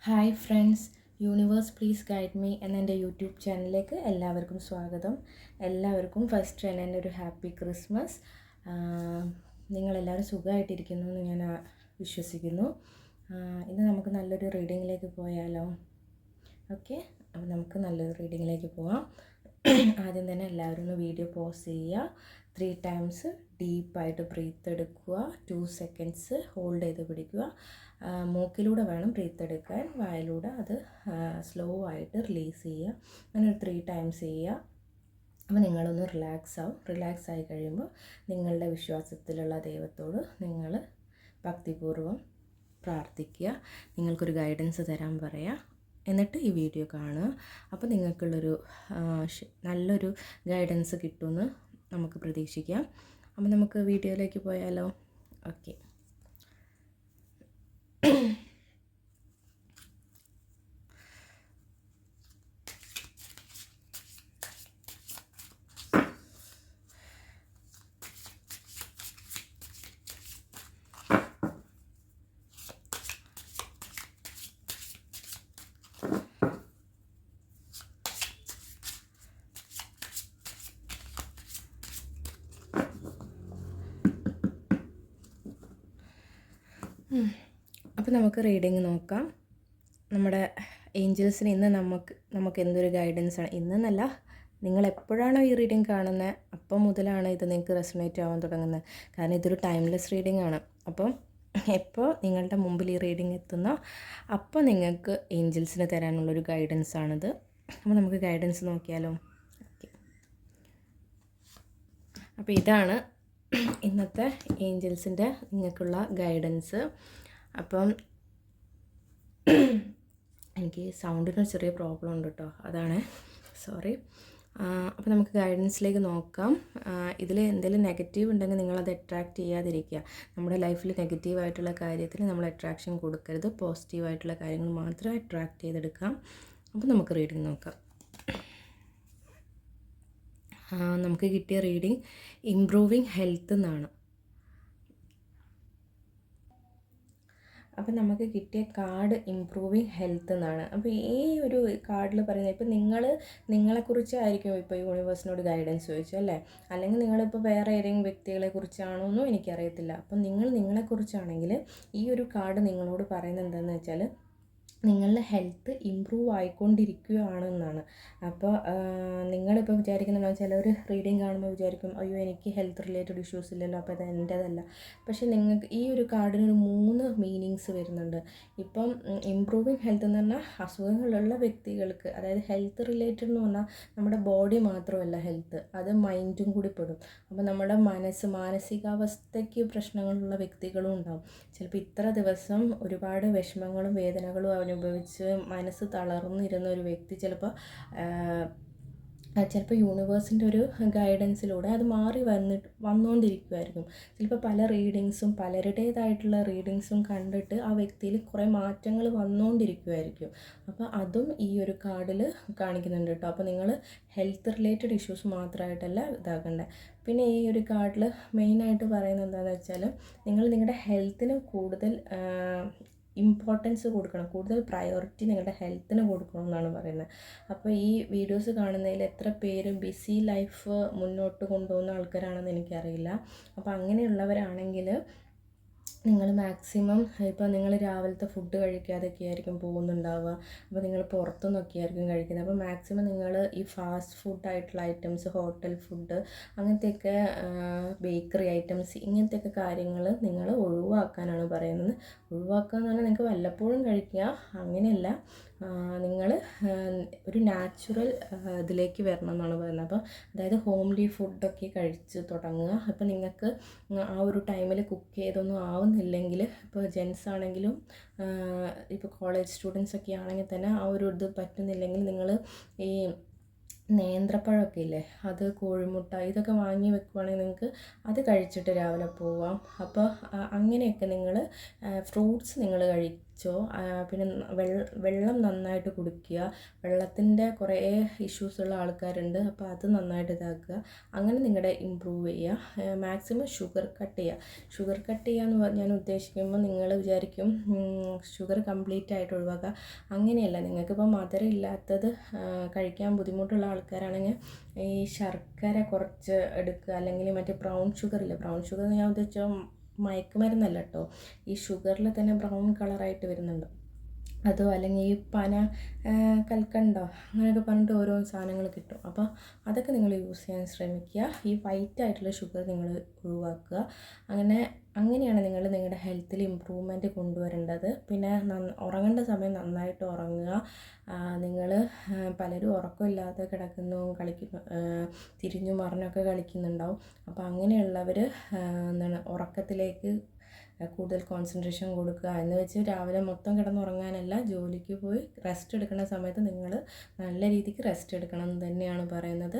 Hi friends, universe please guide me എന്ന എൻ്റെ YouTube ചാനലിലേക്ക് എല്ലാവർക്കും സ്വാഗതം. എല്ലാവർക്കും ഫസ്റ്റ് എൻ്റെ ഒരു ഹാപ്പി ക്രിസ്മസ്. നിങ്ങളെല്ലാവരും സുഖമായിട്ടിരിക്കുന്നു എന്ന് ഞാൻ വിശ്വസിക്കുന്നു. ഇന്ന് നമുക്ക് നല്ലൊരു റീഡിങ്ങിലേക്ക് പോയാലോ? ഓക്കെ, അപ്പോൾ നമുക്ക് നല്ലൊരു റീഡിങ്ങിലേക്ക് പോവാം. ആദ്യം തന്നെ എല്ലാവരും ഒന്ന് വീഡിയോ പോസ് ചെയ്യുക. 3 times ഡീപ്പായിട്ട് ബ്രീത്ത് എടുക്കുക. 2 seconds ഹോൾഡ് ചെയ്ത് പിടിക്കുക. മൂക്കിലൂടെ വേണം ബ്രീത്ത് എടുക്കാൻ, വായിലൂടെ അത് സ്ലോ ആയിട്ട് റിലീസ് ചെയ്യുക. അങ്ങനെ ഒരു 3 times ചെയ്യുക. അപ്പോൾ നിങ്ങളൊന്ന് റിലാക്സ് ആയി കഴിയുമ്പോൾ നിങ്ങളുടെ വിശ്വാസത്തിലുള്ള ദൈവത്തോട് നിങ്ങൾ ഭക്തിപൂർവ്വം പ്രാർത്ഥിക്കുക. നിങ്ങൾക്കൊരു ഗൈഡൻസ് തരാൻ പറയാം. എന്നിട്ട് ഈ വീഡിയോ കാണുക. അപ്പോൾ നിങ്ങൾക്കുള്ളൊരു നല്ലൊരു ഗൈഡൻസ് കിട്ടുമെന്ന് നമുക്ക് പ്രതീക്ഷിക്കാം. അപ്പോൾ നമുക്ക് വീഡിയോയിലേക്ക് പോയാലോ? ഓക്കെ. അപ്പോൾ നമുക്ക് റീഡിങ് നോക്കാം. നമ്മുടെ ഏഞ്ചൽസിന് ഇന്ന് നമുക്ക് എന്തൊരു ഗൈഡൻസാണ് ഇന്നെന്നല്ല, നിങ്ങൾ എപ്പോഴാണോ ഈ റീഡിങ് കാണുന്നത് അപ്പം മുതലാണ് ഇത് നിങ്ങൾക്ക് റെസൊണേറ്റ് ആവാൻ തുടങ്ങുന്നത്. കാരണം ഇതൊരു ടൈംലെസ് റീഡിംഗ് ആണ്. അപ്പം എപ്പോൾ നിങ്ങളുടെ മുമ്പിൽ ഈ റീഡിംഗ് എത്തുന്നോ അപ്പോൾ നിങ്ങൾക്ക് ഏഞ്ചൽസിന് തരാനുള്ളൊരു ഗൈഡൻസാണിത്. അപ്പോൾ നമുക്ക് ഗൈഡൻസ് നോക്കിയാലോ? ഓക്കെ. അപ്പോൾ ഇതാണ് ഇന്നത്തെ ഏഞ്ചൽസിൻ്റെ നിങ്ങൾക്കുള്ള ഗൈഡൻസ്. അപ്പം എനിക്ക് സൗണ്ടിനൊരു ചെറിയ പ്രോബ്ലം ഉണ്ട് കേട്ടോ, അതാണ്, സോറി. അപ്പോൾ നമുക്ക് ഗൈഡൻസിലേക്ക് നോക്കാം. ഇതിൽ എന്തെങ്കിലും നെഗറ്റീവ് ഉണ്ടെങ്കിൽ നിങ്ങളത് അട്രാക്റ്റ് ചെയ്യാതിരിക്കുക. നമ്മുടെ ലൈഫിൽ നെഗറ്റീവായിട്ടുള്ള കാര്യത്തിന് നമ്മൾ അട്രാക്ഷൻ കൊടുക്കരുത്. പോസിറ്റീവായിട്ടുള്ള കാര്യങ്ങൾ മാത്രം അട്രാക്റ്റ് ചെയ്തെടുക്കാം. അപ്പോൾ നമുക്ക് റീഡിങ് നോക്കാം. നമുക്ക് കിട്ടിയ റീഡിങ് ഇംപ്രൂവിങ് ഹെൽത്ത് എന്നാണ്. അപ്പം നമുക്ക് കിട്ടിയ കാർഡ് ഇംപ്രൂവിങ് ഹെൽത്ത് എന്നാണ്. അപ്പോൾ ഈ ഒരു കാർഡിൽ പറയുന്നത്, ഇപ്പോൾ നിങ്ങളെക്കുറിച്ചായിരിക്കും ഇപ്പോൾ യൂണിവേഴ്സിനോട് ഗൈഡൻസ് ചോദിച്ചു അല്ലേ? അല്ലെങ്കിൽ നിങ്ങളിപ്പോൾ വേറെ ഏതെങ്കിലും വ്യക്തികളെ കുറിച്ചാണോ എന്നും എനിക്കറിയത്തില്ല. അപ്പം നിങ്ങളെക്കുറിച്ചാണെങ്കിൽ ഈ ഒരു കാർഡ് നിങ്ങളോട് പറയുന്നത് എന്താണെന്ന് വെച്ചാൽ നിങ്ങളുടെ ഹെൽത്ത് ഇമ്പ്രൂവ് ആയിക്കൊണ്ടിരിക്കുകയാണെന്നാണ്. അപ്പോൾ നിങ്ങളിപ്പോൾ വിചാരിക്കുന്നുണ്ടാവും, ചിലർ റീഡിങ് കാണുമ്പോൾ വിചാരിക്കും, അയ്യോ എനിക്ക് ഹെൽത്ത് റിലേറ്റഡ് ഇഷ്യൂസ് ഇല്ലല്ലോ, അപ്പോൾ അത് എൻ്റേതല്ല. പക്ഷേ നിങ്ങൾക്ക് ഈ ഒരു കാർഡിനൊരു 3 മീനിങ്സ് വരുന്നുണ്ട്. ഇപ്പം ഇമ്പ്രൂവിങ് ഹെൽത്ത് എന്ന് പറഞ്ഞാൽ അസുഖങ്ങളുള്ള വ്യക്തികൾക്ക്, അതായത് ഹെൽത്ത് റിലേറ്റഡ് എന്ന് പറഞ്ഞാൽ നമ്മുടെ ബോഡി മാത്രമല്ല ഹെൽത്ത്, അത് മൈൻഡും കൂടി പെടും. അപ്പോൾ നമ്മുടെ മാനസികാവസ്ഥയ്ക്ക് പ്രശ്നങ്ങളുള്ള വ്യക്തികളും ഉണ്ടാവും. ചിലപ്പോൾ ഇത്ര ദിവസം ഒരുപാട് വിഷമങ്ങളും വേദനകളും അനുഭവിച്ച് മനസ്സ് തളർന്നിരുന്ന ഒരു വ്യക്തി ചിലപ്പോൾ യൂണിവേഴ്സിൻ്റെ ഒരു ഗൈഡൻസിലൂടെ അത് മാറി വന്നുകൊണ്ടിരിക്കുമായിരിക്കും. ചിലപ്പോൾ പല റീഡിങ്സും പലരുടേതായിട്ടുള്ള റീഡിങ്സും കണ്ടിട്ട് ആ വ്യക്തിയിൽ കുറേ മാറ്റങ്ങൾ വന്നുകൊണ്ടിരിക്കുമായിരിക്കും. അപ്പോൾ അതും ഈ ഒരു കാർഡിൽ കാണിക്കുന്നുണ്ട് കേട്ടോ. അപ്പോൾ നിങ്ങൾ ഹെൽത്ത് റിലേറ്റഡ് ഇഷ്യൂസ് മാത്രമായിട്ടല്ല ഇതാക്കണ്ടേ. പിന്നെ ഈ ഒരു കാർഡിൽ മെയിനായിട്ട് പറയുന്നത് എന്താണെന്ന് വെച്ചാൽ, നിങ്ങൾ നിങ്ങളുടെ ഹെൽത്തിന് കൂടുതൽ ഇമ്പോർട്ടൻസ് കൊടുക്കണം, കൂടുതൽ പ്രയോറിറ്റി നിങ്ങളുടെ ഹെൽത്തിന് കൊടുക്കണം എന്നാണ് പറയുന്നത്. അപ്പോൾ ഈ വീഡിയോസ് കാണുന്നതിൽ എത്ര പേര് ബിസി ലൈഫ് മുന്നോട്ട് കൊണ്ടുപോകുന്ന ആൾക്കാരാണെന്ന് എനിക്കറിയില്ല. അപ്പോൾ അങ്ങനെയുള്ളവരാണെങ്കിൽ നിങ്ങൾ മാക്സിമം, ഇപ്പോൾ നിങ്ങൾ രാവിലത്തെ ഫുഡ് കഴിക്കാതൊക്കെ ആയിരിക്കും പോകുന്നുണ്ടാവുക. അപ്പോൾ നിങ്ങൾ പുറത്തുനിന്നൊക്കെ ആയിരിക്കും കഴിക്കുന്നത്. അപ്പോൾ മാക്സിമം നിങ്ങൾ ഈ ഫാസ്റ്റ് ഫുഡ് ആയിട്ടുള്ള ഐറ്റംസ്, ഹോട്ടൽ ഫുഡ്, അങ്ങനത്തെയൊക്കെ ബേക്കറി ഐറ്റംസ്, ഇങ്ങനത്തെയൊക്കെ കാര്യങ്ങൾ നിങ്ങൾ ഒഴിവാക്കാനാണ് പറയുന്നത്. ഒഴിവാക്കുക എന്ന് പറഞ്ഞാൽ നിങ്ങൾക്ക് വല്ലപ്പോഴും കഴിക്കുക, അങ്ങനെയല്ല, നിങ്ങൾ ഒരു നാച്ചുറൽ ഇതിലേക്ക് വരണം എന്നാണ് പറയുന്നത്. അപ്പോൾ അതായത് ഹോംലി ഫുഡൊക്കെ കഴിച്ച് തുടങ്ങുക. അപ്പോൾ നിങ്ങൾക്ക് ആ ഒരു ടൈമിൽ കുക്ക് ചെയ്തൊന്നും ആവുന്നില്ലെങ്കിൽ, ഇപ്പോൾ ജെൻസ് ആണെങ്കിലും ഇപ്പോൾ കോളേജ് സ്റ്റുഡൻസ് ഒക്കെ ആണെങ്കിൽ തന്നെ ആ ഒരു ഇത് പറ്റുന്നില്ലെങ്കിൽ നിങ്ങൾ ഈ നേന്ത്രപ്പഴമൊക്കെ ഇല്ലേ, അത്, കോഴിമുട്ട, ഇതൊക്കെ വാങ്ങി വെക്കുവാണെങ്കിൽ നിങ്ങൾക്ക് അത് കഴിച്ചിട്ട് രാവിലെ പോവാം. അപ്പോൾ അങ്ങനെയൊക്കെ നിങ്ങൾ ഫ്രൂട്ട്സ് നിങ്ങൾ കഴിച്ചോ. പിന്നെ വെള്ളം നന്നായിട്ട് കുടിക്കുക. വെള്ളത്തിൻ്റെ കുറേ ഇഷ്യൂസുള്ള ആൾക്കാരുണ്ട്, അപ്പോൾ അത് നന്നായിട്ട് ഇതാക്കുക. അങ്ങനെ നിങ്ങളുടെ ഇമ്പ്രൂവ് ചെയ്യുക. മാക്സിമം ഷുഗർ കട്ട് ചെയ്യുക. ഷുഗർ കട്ട് ചെയ്യുക എന്ന് ഞാൻ ഉദ്ദേശിക്കുമ്പോൾ നിങ്ങൾ വിചാരിക്കും ഷുഗർ കംപ്ലീറ്റ് ആയിട്ട് ഒഴിവാക്കുക. അങ്ങനെയല്ല. നിങ്ങൾക്കിപ്പോൾ മധുരം ഇല്ലാത്തത് കഴിക്കാൻ ബുദ്ധിമുട്ടുള്ള ആൾക്കാരാണെങ്കിൽ ഈ ശർക്കര കുറച്ച് എടുക്കുക. അല്ലെങ്കിൽ മറ്റേ ബ്രൗൺ ഷുഗർ ഇല്ല, ബ്രൗൺ ഷുഗർ ഞാൻ ഉദ്ദേശിച്ചാൽ മയക്കുമരുന്നല്ല കേട്ടോ. ഈ ഷുഗറിൽ തന്നെ ബ്രൗൺ കളറായിട്ട് വരുന്നുണ്ട്. അതോ അല്ലെങ്കിൽ ഈ പന കൽക്കണ്ടോ അങ്ങനെയൊക്കെ പറഞ്ഞിട്ട് ഓരോ സാധനങ്ങൾ കിട്ടും. അപ്പോൾ അതൊക്കെ നിങ്ങൾ യൂസ് ചെയ്യാൻ ശ്രമിക്കുക. ഈ വൈറ്റ് ആയിട്ടുള്ള ഷുഗർ നിങ്ങൾ ഒഴിവാക്കുക. അങ്ങനെയാണ് നിങ്ങൾ നിങ്ങളുടെ ഹെൽത്തിൽ ഇമ്പ്രൂവ്മെൻറ്റ് കൊണ്ടുവരേണ്ടത്. പിന്നെ ഉറങ്ങേണ്ട സമയം നന്നായിട്ട് ഉറങ്ങുക. നിങ്ങൾ പലരും ഉറക്കമില്ലാതെ കിടക്കുന്നു, കളിക്കുന്നു, തിരിഞ്ഞു മറിഞ്ഞൊക്കെ കളിക്കുന്നുണ്ടാവും. അപ്പോൾ അങ്ങനെയുള്ളവർ എന്താണ് ഉറക്കത്തിലേക്ക് കൂടുതൽ കോൺസെൻട്രേഷൻ കൊടുക്കുക. എന്ന് വെച്ച് രാവിലെ മൊത്തം കിടന്നുറങ്ങാനല്ല, ജോലിക്ക് പോയി റെസ്റ്റ് എടുക്കുന്ന സമയത്ത് നിങ്ങൾ നല്ല രീതിക്ക് റെസ്റ്റ് എടുക്കണം എന്ന് തന്നെയാണ് പറയുന്നത്.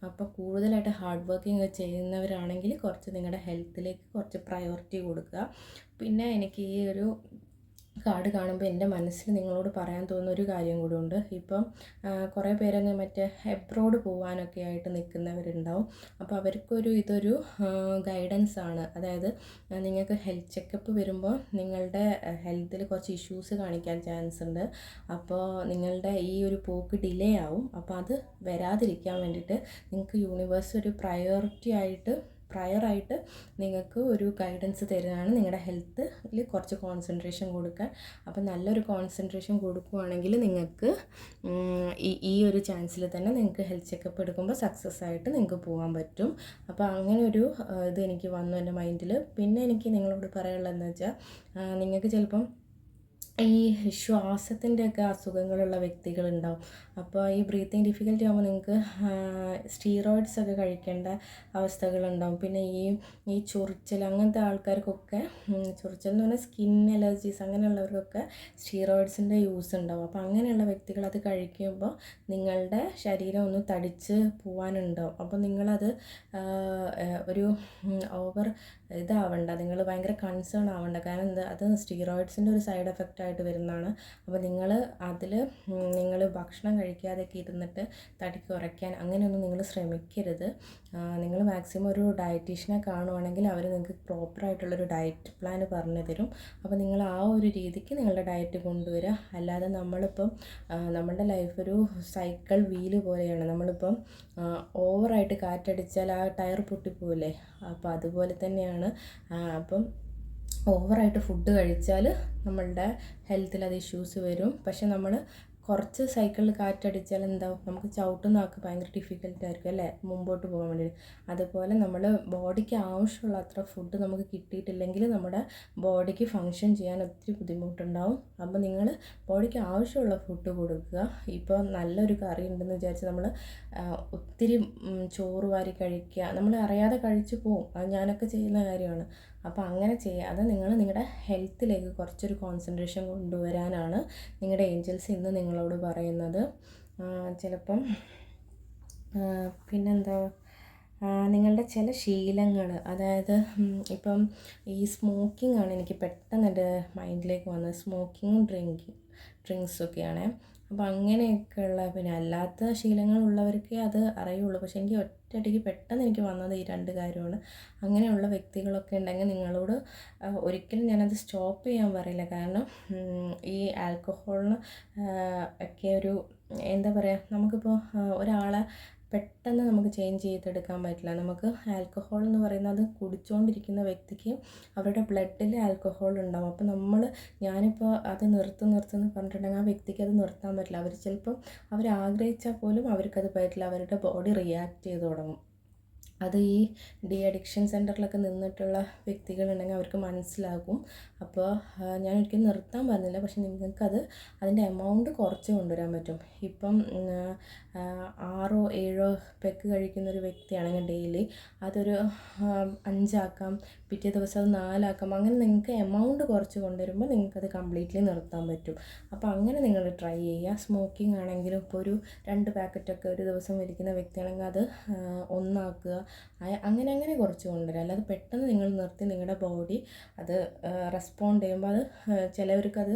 അപ്പോൾ കൂടുതലായിട്ട് ഹാർഡ് വർക്കിംഗ് ചെയ്യുന്നവരാണെങ്കിൽ കുറച്ച് നിങ്ങളുടെ ഹെൽത്തിലേക്ക് കുറച്ച് പ്രയോറിറ്റി കൊടുക്കുക. പിന്നെ എനിക്ക് ഈ ഒരു കാർഡ് കാണുമ്പോൾ എൻ്റെ മനസ്സിൽ നിങ്ങളോട് പറയാൻ തോന്നുന്ന ഒരു കാര്യം കൂടി ഉണ്ട്. ഇപ്പം കുറേ പേരങ്ങ് മറ്റേ എബ്രോഡ് പോകാനൊക്കെ ആയിട്ട് നിൽക്കുന്നവരുണ്ടാവും. അപ്പോൾ ഇതൊരു ഗൈഡൻസ് ആണ്. അതായത് നിങ്ങൾക്ക് ഹെൽത്ത് ചെക്കപ്പ് വരുമ്പോൾ നിങ്ങളുടെ ഹെൽത്തിൽ കുറച്ച് ഇഷ്യൂസ് കാണിക്കാൻ ചാൻസ് ഉണ്ട്. അപ്പോൾ നിങ്ങളുടെ ഈ ഒരു പോക്ക് ഡിലേ ആവും. അപ്പോൾ അത് വരാതിരിക്കാൻ വേണ്ടിയിട്ട് നിങ്ങൾക്ക് യൂണിവേഴ്സ് ഒരു പ്രയറായിട്ട് നിങ്ങൾക്ക് ഒരു ഗൈഡൻസ് തരുന്നതാണ് നിങ്ങളുടെ ഹെൽത്തിൽ കുറച്ച് കോൺസെൻട്രേഷൻ കൊടുക്കാൻ. അപ്പോൾ നല്ലൊരു കോൺസെൻട്രേഷൻ കൊടുക്കുകയാണെങ്കിൽ നിങ്ങൾക്ക് ഈ ഒരു ചാൻസിൽ തന്നെ നിങ്ങൾക്ക് ഹെൽത്ത് ചെക്കപ്പ് എടുക്കുമ്പോൾ സക്സസ് ആയിട്ട് നിങ്ങൾക്ക് പോകാൻ പറ്റും. അപ്പോൾ അങ്ങനെ ഒരു ഇത് എനിക്ക് വന്നു എൻ്റെ മൈൻഡിൽ. പിന്നെ എനിക്ക് നിങ്ങളോട് പറയാനുള്ളതെന്ന് വെച്ചാൽ നിങ്ങൾക്ക് ചിലപ്പം ഈ ശ്വാസത്തിൻ്റെയൊക്കെ അസുഖങ്ങളുള്ള വ്യക്തികളുണ്ടാവും. അപ്പോൾ ഈ ബ്രീത്തിങ് ഡിഫിക്കൽറ്റി ആകുമ്പോൾ നിങ്ങൾക്ക് സ്റ്റീറോയിഡ്സ് ഒക്കെ കഴിക്കേണ്ട അവസ്ഥകളുണ്ടാവും. പിന്നെ ഈ ചൊറിച്ചൽ അങ്ങനത്തെ ആൾക്കാർക്കൊക്കെ, ചൊറിച്ചൽ എന്ന് പറഞ്ഞാൽ സ്കിൻ അലർജീസ് അങ്ങനെയുള്ളവർക്കൊക്കെ സ്റ്റീറോയിഡ്സിൻ്റെ യൂസ് ഉണ്ടാവും. അപ്പോൾ അങ്ങനെയുള്ള വ്യക്തികൾ അത് കഴിക്കുമ്പോൾ നിങ്ങളുടെ ശരീരം ഒന്ന് തടിച്ച് പോകാനുണ്ടാവും. അപ്പോൾ നിങ്ങളത് ഒരു ഓവർ ഇതാവണ്ട, നിങ്ങൾ ഭയങ്കര കൺസേൺ ആവണ്ട. കാരണം അത് സ്റ്റീറോയിഡ്സിൻ്റെ ഒരു സൈഡ് എഫക്റ്റ് ആയിട്ട് വരുന്നതാണ്. അപ്പോൾ നിങ്ങൾ ഭക്ഷണം കഴിക്കാതെയൊക്കെ ഇരുന്നിട്ട് തടി കുറയ്ക്കാൻ അങ്ങനെയൊന്നും നിങ്ങൾ ശ്രമിക്കരുത്. നിങ്ങൾ മാക്സിമം ഒരു ഡയറ്റീഷ്യനെ കാണുവാണെങ്കിൽ അവർ നിങ്ങൾക്ക് പ്രോപ്പറായിട്ടുള്ളൊരു ഡയറ്റ് പ്ലാൻ പറഞ്ഞു തരും. അപ്പോൾ നിങ്ങൾ ആ ഒരു രീതിക്ക് നിങ്ങളുടെ ഡയറ്റ് കൊണ്ടുവരിക. അല്ലാതെ നമ്മളുടെ ലൈഫ് ഒരു സൈക്കിൾ വീല് പോലെയാണ്. നമ്മളിപ്പം ഓവറായിട്ട് കാറ്റടിച്ചാൽ ആ ടയർ പൊട്ടിപ്പോവില്ലേ, അപ്പോൾ അതുപോലെ തന്നെയാണ്. അപ്പം ഓവറായിട്ട് ഫുഡ് കഴിച്ചാൽ നമ്മളുടെ ഹെൽത്തിൽ അത് ഇഷ്യൂസ് വരും. പക്ഷെ നമ്മൾ കുറച്ച് സൈക്കിളിൽ കാറ്റടിച്ചാൽ എന്താവും, നമുക്ക് ചവിട്ടുന്നതൊക്കെ ഭയങ്കര ഡിഫിക്കൽട്ടായിരിക്കും അല്ലേ, മുമ്പോട്ട് പോകാൻ വേണ്ടിയിട്ട്. അതുപോലെ നമ്മൾ ബോഡിക്ക് ആവശ്യമുള്ള അത്ര ഫുഡ് നമുക്ക് കിട്ടിയിട്ടില്ലെങ്കിൽ നമ്മുടെ ബോഡിക്ക് ഫങ്ഷൻ ചെയ്യാൻ ഒത്തിരി ബുദ്ധിമുട്ടുണ്ടാവും. അപ്പോൾ നിങ്ങൾ ബോഡിക്ക് ആവശ്യമുള്ള ഫുഡ് കൊടുക്കുക. ഇപ്പോൾ നല്ലൊരു കറി ഉണ്ടെന്ന് വിചാരിച്ച് നമ്മൾ ഒത്തിരി ചോറ് വാരി കഴിക്കുക, നമ്മൾ അറിയാതെ കഴിച്ചു പോവും. അത് ഞാനൊക്കെ ചെയ്യുന്ന കാര്യമാണ്. അപ്പോൾ അങ്ങനെ ചെയ്യാതെ നിങ്ങൾ നിങ്ങളുടെ ഹെൽത്തിലേക്ക് കുറച്ചൊരു കോൺസെൻട്രേഷൻ കൊണ്ടുവരാനാണ് നിങ്ങളുടെ ഏഞ്ചൽസ് ഇന്ന് നിങ്ങളോട് പറയുന്നത്. ചിലപ്പം പിന്നെന്താ, നിങ്ങളുടെ ചില ശീലങ്ങൾ, അതായത് ഇപ്പം ഈ സ്മോക്കിംഗ് ആണ് എനിക്ക് പെട്ടെന്ന് എൻ്റെ മൈൻഡിലേക്ക് വന്നത്. സ്മോക്കിങ്ങും ഡ്രിങ്ക്സൊക്കെയാണ്. അപ്പോൾ അങ്ങനെയൊക്കെയുള്ള, പിന്നെ അല്ലാത്ത ശീലങ്ങളുള്ളവർക്കേ അത് അറിയുള്ളൂ. പക്ഷേ എനിക്ക് ഒറ്റയടിക്ക് പെട്ടെന്ന് എനിക്ക് വന്നത് ഈ രണ്ട് കാര്യമാണ്. അങ്ങനെയുള്ള വ്യക്തികളൊക്കെ ഉണ്ടെങ്കിൽ നിങ്ങളോട് ഒരിക്കലും ഞാനത് സ്റ്റോപ്പ് ചെയ്യാൻ പറയില്ല. കാരണം ഈ ആൽക്കഹോളിന് ഒക്കെ ഒരു എന്താ പറയുക, നമുക്കിപ്പോൾ ഒരാളെ പെട്ടെന്ന് നമുക്ക് ചേഞ്ച് ചെയ്തെടുക്കാൻ പറ്റില്ല. നമുക്ക് ആൽക്കഹോൾ എന്ന് പറയുന്നത് കുടിച്ചുകൊണ്ടിരിക്കുന്ന വ്യക്തിക്ക് അവരുടെ ബ്ലഡിൽ ആൽക്കഹോൾ ഉണ്ടാവും. അപ്പോൾ ഞാനിപ്പോൾ അത് നിർത്തുന്നു പറഞ്ഞിട്ടുണ്ടെങ്കിൽ ആ വ്യക്തിക്ക് അത് നിർത്താൻ പറ്റില്ല. അവർ ആഗ്രഹിച്ചാൽ പോലും അവർക്കത് പറ്റില്ല. അവരുടെ ബോഡി റിയാക്ട് ചെയ്ത് തുടങ്ങും. അത് ഈ അഡിക്ഷൻ സെൻറ്ററിലൊക്കെ നിന്നിട്ടുള്ള വ്യക്തികളുണ്ടെങ്കിൽ അവർക്ക് മനസ്സിലാകും. അപ്പോൾ ഞാൻ ഒരിക്കലും നിർത്താൻ പറഞ്ഞില്ല, പക്ഷെ നിങ്ങൾക്കത് അതിൻ്റെ എമൗണ്ട് കുറച്ച് കൊണ്ടുവരാൻ പറ്റും. ഇപ്പം 6 or 7 പെക്ക് കഴിക്കുന്നൊരു വ്യക്തിയാണെങ്കിൽ ഡെയിലി അതൊരു 5 ആക്കാം, പിറ്റേ ദിവസം അത് 4 ആക്കാം. അങ്ങനെ നിങ്ങൾക്ക് എമൗണ്ട് കുറച്ച് കൊണ്ടുവരുമ്പോൾ നിങ്ങൾക്കത് കംപ്ലീറ്റ്ലി നിർത്താൻ പറ്റും. അപ്പോൾ അങ്ങനെ നിങ്ങൾ ട്രൈ ചെയ്യുക. സ്മോക്കിംഗ് ആണെങ്കിലും ഇപ്പോൾ ഒരു 2 പാക്കറ്റൊക്കെ ഒരു ദിവസം വലിക്കുന്ന വ്യക്തിയാണെങ്കിൽ അത് 1 ആക്കുക. അങ്ങനെ അങ്ങനെ കുറച്ച് കൊണ്ടുവരിക. അല്ലാതെ പെട്ടെന്ന് നിങ്ങൾ നിർത്തി നിങ്ങളുടെ ബോഡി അത് റെസ്പോണ്ട് ചെയ്യുമ്പോൾ അത് ചിലവർക്കത്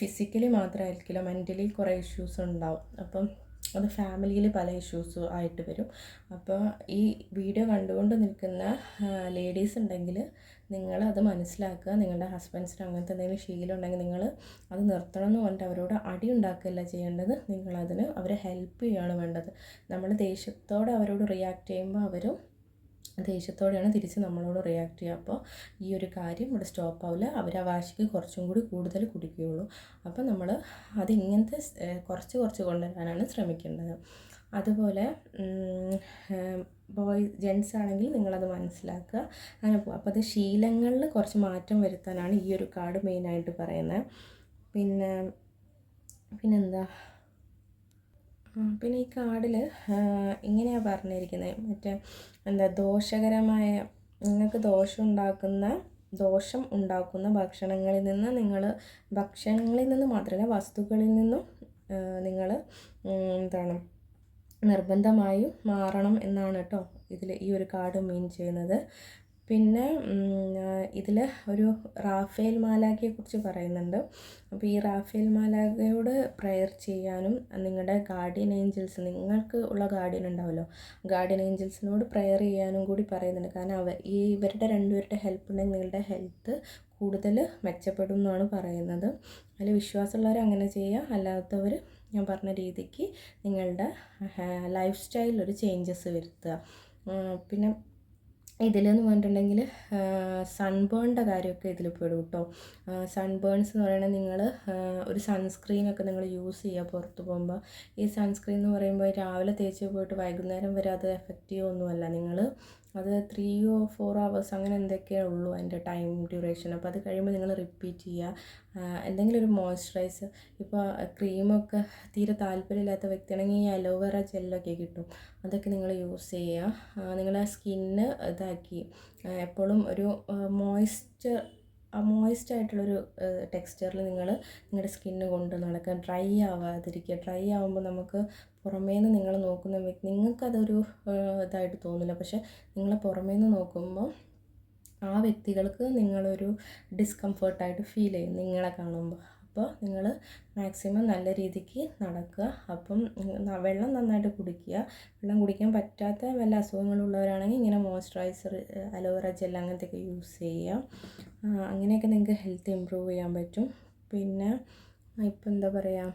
ഫിസിക്കലി മാത്രമായിരിക്കില്ല, മെൻ്റലി കുറേ ഇഷ്യൂസ് ഉണ്ടാവും. അപ്പം അത് ഫാമിലിയിൽ പല ഇഷ്യൂസും ആയിട്ട് വരും. അപ്പോൾ ഈ വീഡിയോ കണ്ടുകൊണ്ട് നിൽക്കുന്ന ലേഡീസ് ഉണ്ടെങ്കിൽ നിങ്ങളത് മനസ്സിലാക്കുക. നിങ്ങളുടെ ഹസ്ബൻഡ്സിന് അങ്ങനത്തെ എന്തെങ്കിലും ശീലം ഉണ്ടെങ്കിൽ നിങ്ങൾ അത് നിർത്തണം എന്ന് പറഞ്ഞിട്ട് അവരോട് അടി ഉണ്ടാക്കുകയല്ല ചെയ്യേണ്ടത്. നിങ്ങളതിന് അവരെ ഹെൽപ്പ് ചെയ്യുകയാണ് വേണ്ടത്. നമ്മൾ ദേഷ്യത്തോടെ അവരോട് റിയാക്ട് ചെയ്യുമ്പോൾ അവരും ദേഷ്യത്തോടെയാണ് തിരിച്ച് നമ്മളോട് റിയാക്ട് ചെയ്യുക. അപ്പോൾ ഈ ഒരു കാര്യം ഇവിടെ സ്റ്റോപ്പ് ആവില്ല. അവർ ആ വാശിക്ക് കുറച്ചും കൂടി കൂടുതൽ കുടിക്കുകയുള്ളൂ. അപ്പോൾ നമ്മൾ അതിങ്ങനത്തെ കുറച്ച് കൊണ്ടുവരാനാണ് ശ്രമിക്കേണ്ടത്. അതുപോലെ ജെൻസ് ആണെങ്കിൽ നിങ്ങളത് മനസ്സിലാക്കുക, അങ്ങനെ പോകും. അപ്പോൾ അത് ശീലങ്ങളിൽ കുറച്ച് മാറ്റം വരുത്താനാണ് ഈ ഒരു കാർഡ് മെയിനായിട്ട് പറയുന്നത്. പിന്നെന്താ പിന്നെ ഈ കാർഡിൽ ഇങ്ങനെയാണ് പറഞ്ഞിരിക്കുന്നത്, മറ്റേ ദോഷകരമായ, നിങ്ങൾക്ക് ദോഷം ഉണ്ടാക്കുന്ന ഭക്ഷണങ്ങളിൽ നിന്ന് മാത്രമല്ല വസ്തുക്കളിൽ നിന്നും നിങ്ങൾ നിർബന്ധമായും മാറണം എന്നാണ് കേട്ടോ ഈ ഒരു കാർഡ് മീൻ ചെയ്യുന്നത്. പിന്നെ ഇതിൽ ഒരു റാഫേൽ മാലാഖയെക്കുറിച്ച് പറയുന്നുണ്ട്. അപ്പോൾ ഈ റാഫേൽ മാലാഖയോട് പ്രെയർ ചെയ്യാനും നിങ്ങളുടെ ഗാർഡിയൻ ഏഞ്ചൽസ്, നിങ്ങൾക്ക് ഉള്ള ഗാർഡിയൻ ഉണ്ടാവുമല്ലോ, ഗാർഡിയൻ ഏഞ്ചൽസിനോട് പ്രെയർ ചെയ്യാനും കൂടി പറയുന്നുണ്ട്. കാരണം ഇവരുടെ രണ്ടുപേരുടെ ഹെൽപ്പ് ഉണ്ടെങ്കിൽ നിങ്ങളുടെ ഹെൽത്ത് കൂടുതൽ മെച്ചപ്പെടും എന്നാണ് പറയുന്നത്. അതിൽ വിശ്വാസമുള്ളവർ അങ്ങനെ ചെയ്യുക, അല്ലാത്തവർ ഞാൻ പറഞ്ഞ രീതിക്ക് നിങ്ങളുടെ ലൈഫ് സ്റ്റൈലിലൊരു ചേഞ്ചസ് വരുത്തുക. പിന്നെ ഇതിലെന്ന് പറഞ്ഞിട്ടുണ്ടെങ്കിൽ സൺബേണിൻ്റെ കാര്യമൊക്കെ ഇതിൽ പെടും കേട്ടോ. സൺബേൺസ് എന്ന് പറയുന്നത് നിങ്ങൾ ഒരു സൺസ്ക്രീനൊക്കെ നിങ്ങൾ യൂസ് ചെയ്യുക പുറത്ത് പോകുമ്പോൾ. ഈ സൺസ്ക്രീൻ എന്ന് പറയുമ്പോൾ രാവിലെ തേച്ച് പോയിട്ട് വൈകുന്നേരം വരെ അത് എഫക്റ്റീവ് ഒന്നുമല്ല. നിങ്ങൾ അത് 3 or 4 hours അങ്ങനെ എന്തൊക്കെയേ ഉള്ളൂ അതിൻ്റെ ടൈം ഡ്യൂറേഷൻ. അപ്പോൾ അത് കഴിയുമ്പോൾ നിങ്ങൾ റിപ്പീറ്റ് ചെയ്യുക. എന്തെങ്കിലും ഒരു മോയ്സ്ചറൈസർ, ഇപ്പോൾ ക്രീമൊക്കെ തീരെ താല്പര്യമില്ലാത്ത വ്യക്തിയാണെങ്കിൽ ഈ അലോവേറ ജെല്ലൊക്കെ കിട്ടും, അതൊക്കെ നിങ്ങൾ യൂസ് ചെയ്യുക. നിങ്ങളുടെ സ്കിന്ന് ഇതാക്കി എപ്പോഴും ഒരു മോയിസ്റ്റ് ആയിട്ടുള്ളൊരു ടെക്സ്ചറിൽ നിങ്ങളുടെ സ്കിന്ന് കൊണ്ട് നടക്കുക. ഡ്രൈ ആവാതിരിക്കുക. ഡ്രൈ ആകുമ്പോൾ നമുക്ക് പുറമേന്ന് നിങ്ങൾ നോക്കുന്ന നിങ്ങൾക്കതൊരു ഇതായിട്ട് തോന്നില്ല, പക്ഷെ നിങ്ങളെ പുറമേന്ന് നോക്കുമ്പോൾ ആ വ്യക്തികൾക്ക് നിങ്ങളൊരു ഡിസ്കംഫർട്ടായിട്ട് ഫീൽ ചെയ്യും നിങ്ങളെ കാണുമ്പോൾ. അപ്പോൾ നിങ്ങൾ മാക്സിമം നല്ല രീതിക്ക് നടക്കുക. അപ്പം വെള്ളം നന്നായിട്ട് കുടിക്കുക. വെള്ളം കുടിക്കാൻ പറ്റാത്ത വല്ല അസുഖങ്ങളുള്ളവരാണെങ്കിൽ ഇങ്ങനെ മോയ്സ്ചറൈസർ, അലോവേറ ജെൽ അങ്ങനത്തെയൊക്കെ യൂസ് ചെയ്യുക. അങ്ങനെയൊക്കെ നിങ്ങൾക്ക് ഹെൽത്ത് ഇമ്പ്രൂവ് ചെയ്യാൻ പറ്റും. പിന്നെ ഇപ്പം എന്താ പറയുക,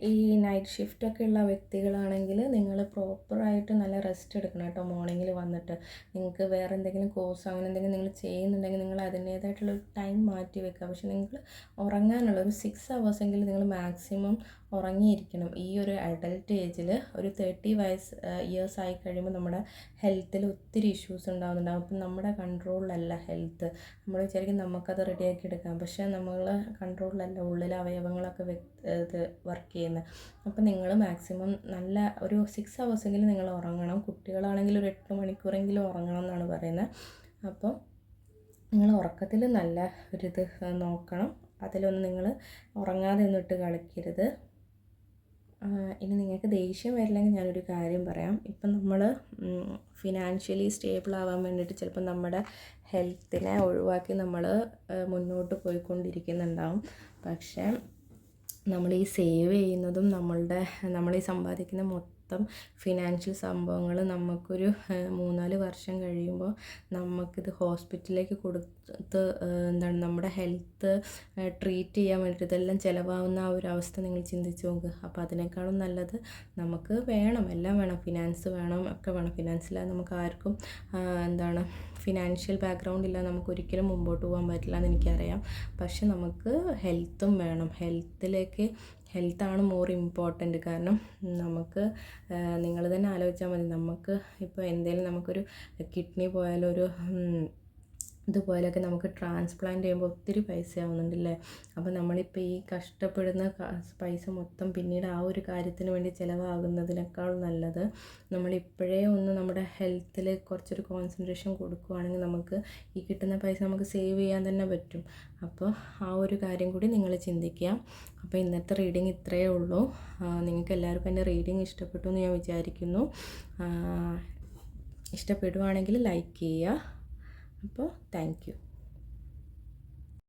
ഈ നൈറ്റ് ഷിഫ്റ്റൊക്കെ ഉള്ള വ്യക്തികളാണെങ്കിൽ നിങ്ങൾ പ്രോപ്പറായിട്ട് നല്ല റെസ്റ്റ് എടുക്കണം കേട്ടോ. മോർണിംഗിൽ വന്നിട്ട് നിങ്ങൾക്ക് വേറെ എന്തെങ്കിലും കോഴ്സ് അങ്ങനെ എന്തെങ്കിലും നിങ്ങൾ ചെയ്യുന്നുണ്ടെങ്കിൽ നിങ്ങൾ അതിൻ്റേതായിട്ടുള്ളൊരു ടൈം മാറ്റി വെക്കുക. പക്ഷെ നിങ്ങൾ ഉറങ്ങാനുള്ള ഒരു 6 hours എങ്കിലും നിങ്ങൾ മാക്സിമം ഉറങ്ങിയിരിക്കണം. ഈ ഒരു അഡൽട്ട് ഏജിൽ ഒരു 30 ഇയേഴ്സ് ആയി കഴിയുമ്പോൾ നമ്മുടെ ഹെൽത്തിൽ ഒത്തിരി ഇഷ്യൂസ് ഉണ്ടാകുന്നുണ്ടാകും. അപ്പം നമ്മുടെ കൺട്രോളിലല്ല ഹെൽത്ത്. നമ്മൾ വിചാരിക്കും നമുക്കത് റെഡിയാക്കി എടുക്കാം, പക്ഷേ നമ്മൾ കൺട്രോളിലല്ല, ഉള്ളിലെ അവയവങ്ങളൊക്കെ ഇത് വർക്ക് ചെയ്യുന്നത്. അപ്പം നിങ്ങൾ മാക്സിമം നല്ല ഒരു 6 hours എങ്കിലും നിങ്ങൾ ഉറങ്ങണം. കുട്ടികളാണെങ്കിൽ ഒരു 8 മണിക്കൂറെങ്കിലും ഉറങ്ങണം എന്നാണ് പറയുന്നത്. അപ്പം നിങ്ങൾ ഉറക്കത്തിൽ നല്ല ഒരിത് നോക്കണം. അതിലൊന്നും നിങ്ങൾ ഉറങ്ങാതെ ഒന്നിട്ട് കളിക്കരുത്. ഇനി നിങ്ങൾക്ക് ദേഷ്യം വരില്ലെങ്കിൽ ഞാനൊരു കാര്യം പറയാം. ഇപ്പം നമ്മൾ ഫിനാൻഷ്യലി സ്റ്റേബിൾ ആവാൻ വേണ്ടിയിട്ട് ചിലപ്പോൾ നമ്മുടെ ഹെൽത്തിനെ ഒഴിവാക്കി നമ്മൾ മുന്നോട്ട് പോയിക്കൊണ്ടിരിക്കുന്നുണ്ടാവും. പക്ഷേ നമ്മൾ ഈ സേവ് ചെയ്യുന്നതും നമ്മൾ ഈ സമ്പാദിക്കുന്ന മൊത്തം ഫിനാൻഷ്യൽ സംഭവങ്ങൾ നമുക്കൊരു 3-4 വർഷം കഴിയുമ്പോൾ നമുക്കിത് ഹോസ്പിറ്റലിലേക്ക് കൊടുത്ത് നമ്മുടെ ഹെൽത്ത് ട്രീറ്റ് ചെയ്യാൻ വേണ്ടിയിട്ട് ഇതെല്ലാം ചിലവാകുന്ന ആ ഒരു അവസ്ഥ നിങ്ങൾ ചിന്തിച്ച് നോക്കുക. അപ്പോൾ അതിനേക്കാളും നല്ലത് നമുക്ക് എല്ലാം വേണം, ഫിനാൻസ് വേണം, ഒക്കെ വേണം. ഫിനാൻസില്ലാതെ നമുക്ക് ആർക്കും ഫിനാൻഷ്യൽ ബാക്ക്ഗ്രൗണ്ട് ഇല്ല നമുക്കൊരിക്കലും മുമ്പോട്ട് പോകാൻ പറ്റില്ല എന്ന് എനിക്കറിയാം. പക്ഷെ നമുക്ക് ഹെൽത്തും വേണം. ഹെൽത്താണ് മോർ ഇമ്പോർട്ടൻറ്റ്. കാരണം നമുക്ക് നിങ്ങൾ തന്നെ ആലോചിച്ചാൽ മതി, നമുക്ക് ഇപ്പോൾ എന്തെങ്കിലും നമുക്കൊരു കിഡ്നി പോയാലോ ഒരു ഇതുപോലെയൊക്കെ നമുക്ക് ട്രാൻസ്പ്ലാന്റ് ചെയ്യുമ്പോൾ ഒത്തിരി പൈസ ആവുന്നുണ്ടല്ലേ. അപ്പോൾ നമ്മളിപ്പോൾ ഈ കഷ്ടപ്പെടുന്ന പൈസ മൊത്തം പിന്നീട് ആ ഒരു കാര്യത്തിന് വേണ്ടി ചിലവാകുന്നതിനേക്കാൾ നല്ലത് നമ്മളിപ്പോഴേ ഒന്ന് നമ്മുടെ ഹെൽത്തിൽ കുറച്ചൊരു കോൺസെൻട്രേഷൻ കൊടുക്കുകയാണെങ്കിൽ നമുക്ക് ഈ കിട്ടുന്ന പൈസ നമുക്ക് സേവ് ചെയ്യാൻ തന്നെ പറ്റും. അപ്പോൾ ആ ഒരു കാര്യം കൂടി നിങ്ങൾ ചിന്തിക്കുക. അപ്പോൾ ഇന്നത്തെ റീഡിങ് ഇത്രയേ ഉള്ളൂ. നിങ്ങൾക്ക് എല്ലാവർക്കും എൻ്റെ റീഡിങ് ഇഷ്ടപ്പെട്ടു എന്ന് ഞാൻ വിചാരിക്കുന്നു. ഇഷ്ടപ്പെടുവാണെങ്കിൽ ലൈക്ക് ചെയ്യുക. അപ്പോൾ താങ്ക് യു.